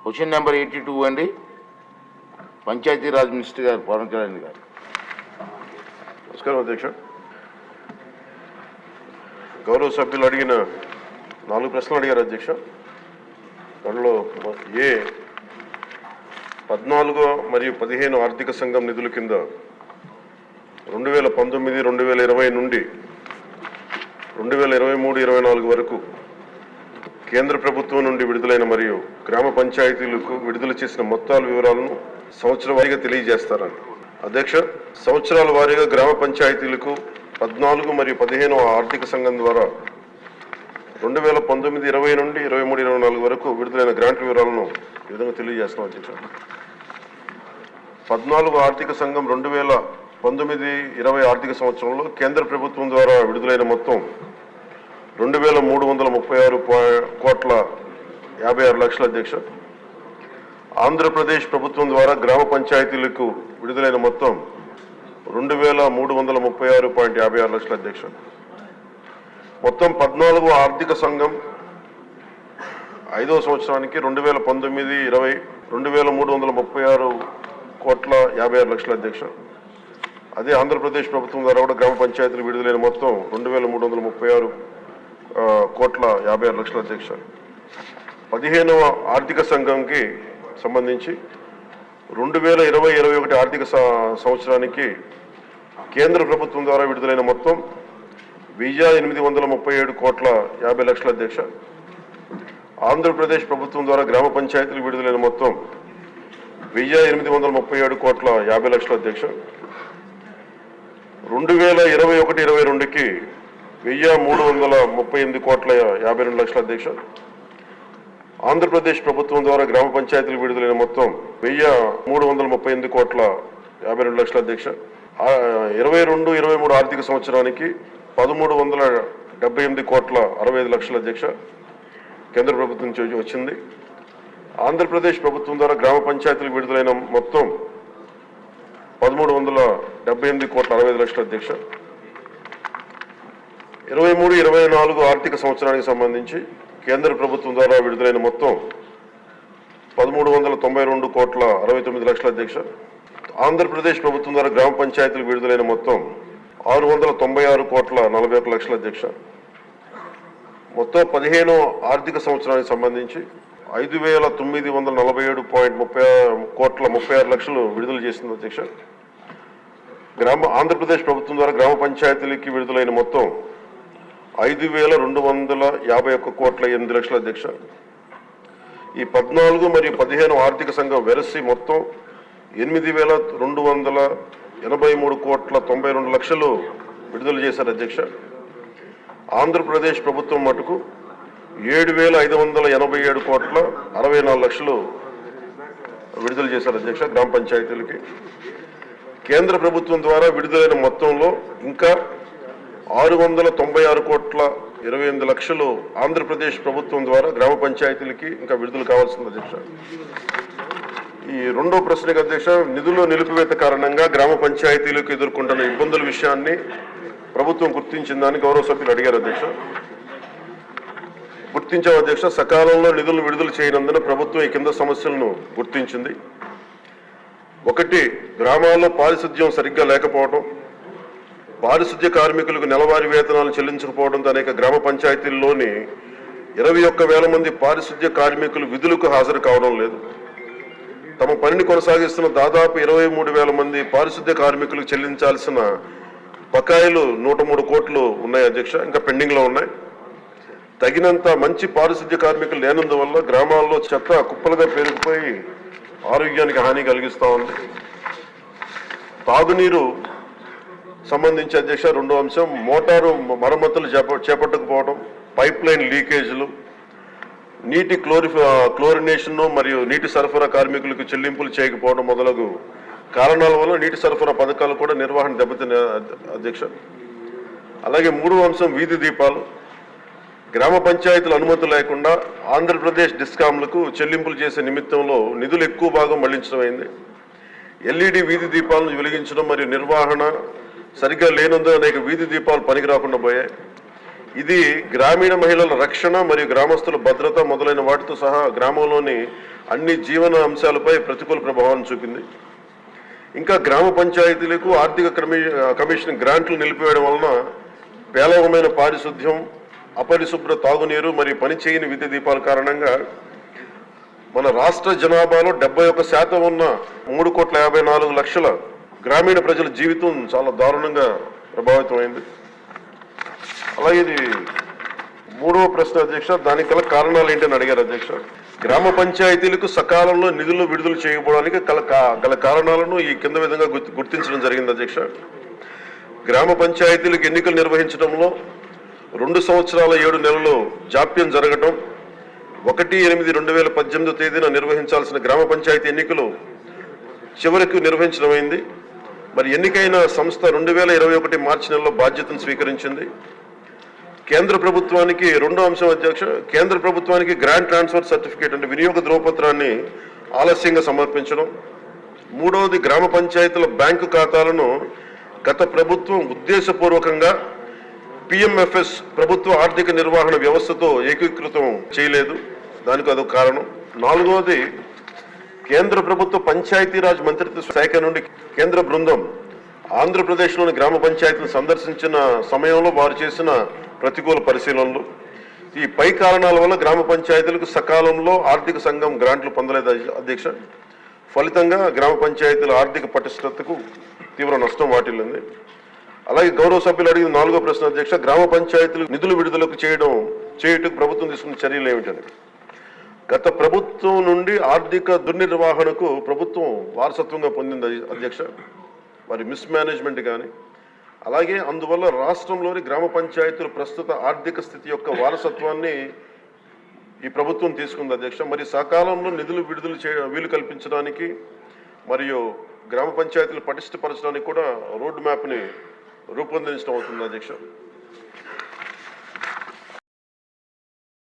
Question number 82 అండి. Panchayati Raj minister గారు పవన్ కళ్యాణ్ గారు. నమస్కారం అధ్యక్ష. గౌరవ సభ్యులు అడిగిన 4 ప్రశ్నలు అడిగారు అధ్యక్ష. దానిలో 14 మరియు 15 ఆర్థిక సంఘం నిధుల కింద 2019, 2020 నుండి 2023-24 వరకు కేంద్ర ప్రభుత్వం నుండి విడుదలైన మరియు గ్రామ పంచాయతీలకు విడుదల చేసిన మొత్తాల వివరాలను సంవత్సర వారీగా తెలియజేస్తారని. అధ్యక్ష, సంవత్సరాల వారీగా గ్రామ పంచాయతీలకు 14 మరియు 15 ఆర్థిక సంఘం ద్వారా 2019, 20 నుండి 23-24 వరకు విడుదలైన గ్రాంట్ వివరాలను ఈ విధంగా తెలియజేస్తున్నాం అధ్యక్ష. 14 ఆర్థిక సంఘం 2019-20 ఆర్థిక సంవత్సరంలో కేంద్ర ప్రభుత్వం ద్వారా విడుదలైన మొత్తం 2,336,56 అధ్యక్ష. ఆంధ్రప్రదేశ్ ప్రభుత్వం ద్వారా గ్రామ పంచాయతీలకు విడుదలైన మొత్తం 2,336,56 అధ్యక్ష. మొత్తం 14 ఆర్థిక సంఘం 5వ సంవత్సరానికి 2019-20 2,336,56 అధ్యక్ష. అదే ఆంధ్రప్రదేశ్ ప్రభుత్వం ద్వారా కూడా గ్రామ పంచాయతీలు విడుదలైన మొత్తం 2,336,56 అధ్యక్ష. 15వ ఆర్థిక సంఘంకి సంబంధించి 2020-21 ఆర్థిక సంవత్సరానికి కేంద్ర ప్రభుత్వం ద్వారా విడుదలైన మొత్తం 1,837,50,00,000 అధ్యక్ష. ఆంధ్రప్రదేశ్ ప్రభుత్వం ద్వారా గ్రామ పంచాయతీలు విడుదలైన మొత్తం 1,837,50,00,000 అధ్యక్ష. 2021-22కి 1,338,52,00,000 అధ్యక్ష. ఆంధ్రప్రదేశ్ ప్రభుత్వం ద్వారా గ్రామ పంచాయతీలు విడుదలైన మొత్తం 1,338,52,00,000 అధ్యక్ష. 22-23 ఆర్థిక సంవత్సరానికి 1,378,65,00,000 అధ్యక్ష కేంద్ర ప్రభుత్వం నుంచి వచ్చింది. ఆంధ్రప్రదేశ్ ప్రభుత్వం ద్వారా గ్రామ పంచాయతీలు విడుదలైన మొత్తం 1,378,65,00,000 అధ్యక్ష. 23-24 ఆర్థిక సంవత్సరానికి సంబంధించి కేంద్ర ప్రభుత్వం ద్వారా విడుదలైన మొత్తం 1,392,69,00,000 అధ్యక్ష. ఆంధ్రప్రదేశ్ ప్రభుత్వం ద్వారా గ్రామ పంచాయతీలు విడుదలైన మొత్తం 696,41,00,000 అధ్యక్ష. మొత్తం 15 ఆర్థిక సంవత్సరానికి సంబంధించి 5,947,30,36,00,000 విడుదల చేసింది అధ్యక్ష. ఆంధ్రప్రదేశ్ ప్రభుత్వం ద్వారా గ్రామ పంచాయతీలకి విడుదలైన మొత్తం 5,251,08,00,000 అధ్యక్ష. ఈ 14 మరియు 15 ఆర్థిక సంఘం వెరసి మొత్తం 8,283,92,00,000 విడుదల చేశారు అధ్యక్ష. ఆంధ్రప్రదేశ్ ప్రభుత్వం మటుకు 7,587,64,00,000 విడుదల చేశారు అధ్యక్ష గ్రామ పంచాయతీలకి. కేంద్ర ప్రభుత్వం ద్వారా విడుదలైన మొత్తంలో ఇంకా 696,28,00,000 ఆంధ్రప్రదేశ్ ప్రభుత్వం ద్వారా గ్రామ పంచాయతీలకి ఇంకా విడుదల కావాల్సింది అధ్యక్ష. ఈ రెండో ప్రశ్నకు అధ్యక్ష, నిధుల నిలిపివేత కారణంగా గ్రామ పంచాయతీలకు ఎదుర్కొంటున్న ఇబ్బందుల విషయాన్ని ప్రభుత్వం గుర్తించిందని గౌరవ సభ్యులు అడిగారు అధ్యక్ష. గుర్తించాం అధ్యక్ష. సకాలంలో నిధులు విడుదల చేయనందున ప్రభుత్వం ఈ కింద సమస్యలను గుర్తించింది. 1, గ్రామాల్లో పారిశుద్ధ్యం సరిగ్గా లేకపోవడం, పారిశుద్ధ్య కార్మికులకు నెలవారీ వేతనాలు చెల్లించకపోవడంతో అనేక గ్రామ పంచాయతీల్లోని 21,000 మంది పారిశుద్ధ్య కార్మికులు విధులకు హాజరు కావడం లేదు. తమ పనిని కొనసాగిస్తున్న దాదాపు 23,000 మంది పారిశుద్ధ్య కార్మికులకు చెల్లించాల్సిన బకాయిలు 103 కోట్లు ఉన్నాయి అధ్యక్ష, ఇంకా పెండింగ్లో ఉన్నాయి. తగినంత మంచి పారిశుద్ధ్య కార్మికులు లేనందువల్ల గ్రామాల్లో చెత్త కుప్పలుగా పేరుకుపోయి ఆరోగ్యానికి హాని కలిగిస్తూ ఉంది. తాగునీరు సంబంధించి అధ్యక్ష రెండో అంశం, మోటారు మరమ్మతులు చేపట్టకపోవడం, పైప్ లైన్ లీకేజీలు, నీటి క్లోరినేషన్ మరియు నీటి సరఫరా కార్మికులకు చెల్లింపులు చేయకపోవడం మొదలగు కారణాల వల్ల నీటి సరఫరా పథకాలు కూడా నిర్వహణ దెబ్బతిన్న అధ్యక్ష. అలాగే మూడో అంశం, వీధి దీపాలు. గ్రామ పంచాయతీల అనుమతి లేకుండా ఆంధ్రప్రదేశ్ డిస్కాంలకు చెల్లింపులు చేసే నిమిత్తంలో నిధులు ఎక్కువ భాగం మళ్లించడం అయింది. ఎల్ఈడి వీధి దీపాలను వెలిగించడం మరియు నిర్వహణ సరిగ్గా లేనందున అనేక వీధి దీపాలు పనికి రాకుండా పోయాయి. ఇది గ్రామీణ మహిళల రక్షణ మరియు గ్రామస్తుల భద్రత మొదలైన వాటితో సహా గ్రామంలోని అన్ని జీవన అంశాలపై ప్రతికూల ప్రభావాన్ని చూపింది. ఇంకా గ్రామ పంచాయతీలకు ఆర్థిక కమిషన్ గ్రాంట్లు నిలిపివేయడం వలన పేలవమైన పారిశుద్ధ్యం, అపరిశుభ్ర తాగునీరు మరియు పనిచేయని విద్యుత్ దీపాల కారణంగా మన రాష్ట్ర జనాభాలో 71% ఉన్న 3,54,00,000 గ్రామీణ ప్రజల జీవితం చాలా దారుణంగా ప్రభావితమైంది. అలాగే ఇది 3వ ప్రశ్న అధ్యక్ష, దానికి గల కారణాలు ఏంటని అడిగారు అధ్యక్ష. గ్రామ పంచాయతీలకు సకాలంలో నిధులు విడుదల చేయకపోవడానికి గల కారణాలను ఈ కింద విధంగా గుర్తించడం జరిగింది అధ్యక్ష. గ్రామ పంచాయతీలకు ఎన్నికలు నిర్వహించడంలో 2 సంవత్సరాల 7 నెలలు జాప్యం జరగటం, 1/8/2018 తేదీన నిర్వహించాల్సిన గ్రామ పంచాయతీ ఎన్నికలు చివరికి నిర్వహించడమైంది. మరి ఎన్నికైన సంస్థ 2021 మార్చి నెలలో బాధ్యతను స్వీకరించింది. కేంద్ర ప్రభుత్వానికి 2వ అంశం అధ్యక్ష, కేంద్ర ప్రభుత్వానికి గ్రాంట్ ట్రాన్స్ఫర్ సర్టిఫికేట్ అంటే వినియోగ ధ్రువపత్రాన్ని ఆలస్యంగా సమర్పించడం. 3వది గ్రామ పంచాయతీల బ్యాంకు ఖాతాలను గత ప్రభుత్వం ఉద్దేశపూర్వకంగా PMFS ప్రభుత్వ ఆర్థిక నిర్వహణ వ్యవస్థతో ఏకీకృతం చేయలేదు, దానికి అదొక కారణం. 4వది కేంద్ర ప్రభుత్వ పంచాయతీరాజ్ మంత్రిత్వ శాఖ నుండి కేంద్ర బృందం ఆంధ్రప్రదేశ్లోని గ్రామ పంచాయతీలను సందర్శించిన సమయంలో వారు చేసిన ప్రతికూల పరిశీలనలు. ఈ పై కారణాల వల్ల గ్రామ పంచాయతీలకు సకాలంలో ఆర్థిక సంఘం గ్రాంట్లు పొందలేదు అధ్యక్ష. ఫలితంగా గ్రామ పంచాయతీల ఆర్థిక పటిష్టతకు తీవ్ర నష్టం వాటిల్లింది. అలాగే గౌరవ సభ్యులు అడిగిన 4వ ప్రశ్న అధ్యక్ష, గ్రామ పంచాయతీలు నిధులు విడుదలకు చేయుటకు ప్రభుత్వం తీసుకున్న చర్యలు ఏమిటని. గత ప్రభుత్వం నుండి ఆర్థిక దుర్నిర్వహణకు ప్రభుత్వం వారసత్వంగా పొందింది అధ్యక్ష, మరి మిస్మేనేజ్మెంట్ కానీ. అలాగే అందువల్ల రాష్ట్రంలోని గ్రామ పంచాయతీల ప్రస్తుత ఆర్థిక స్థితి యొక్క వారసత్వాన్ని ఈ ప్రభుత్వం తీసుకుంది అధ్యక్ష. మరి సకాలంలో నిధులు విడుదల వీలు కల్పించడానికి మరియు గ్రామ పంచాయతీలు పటిష్టపరచడానికి కూడా రోడ్ మ్యాప్ని రూపొందించడం అవుతుంది అధ్యక్ష.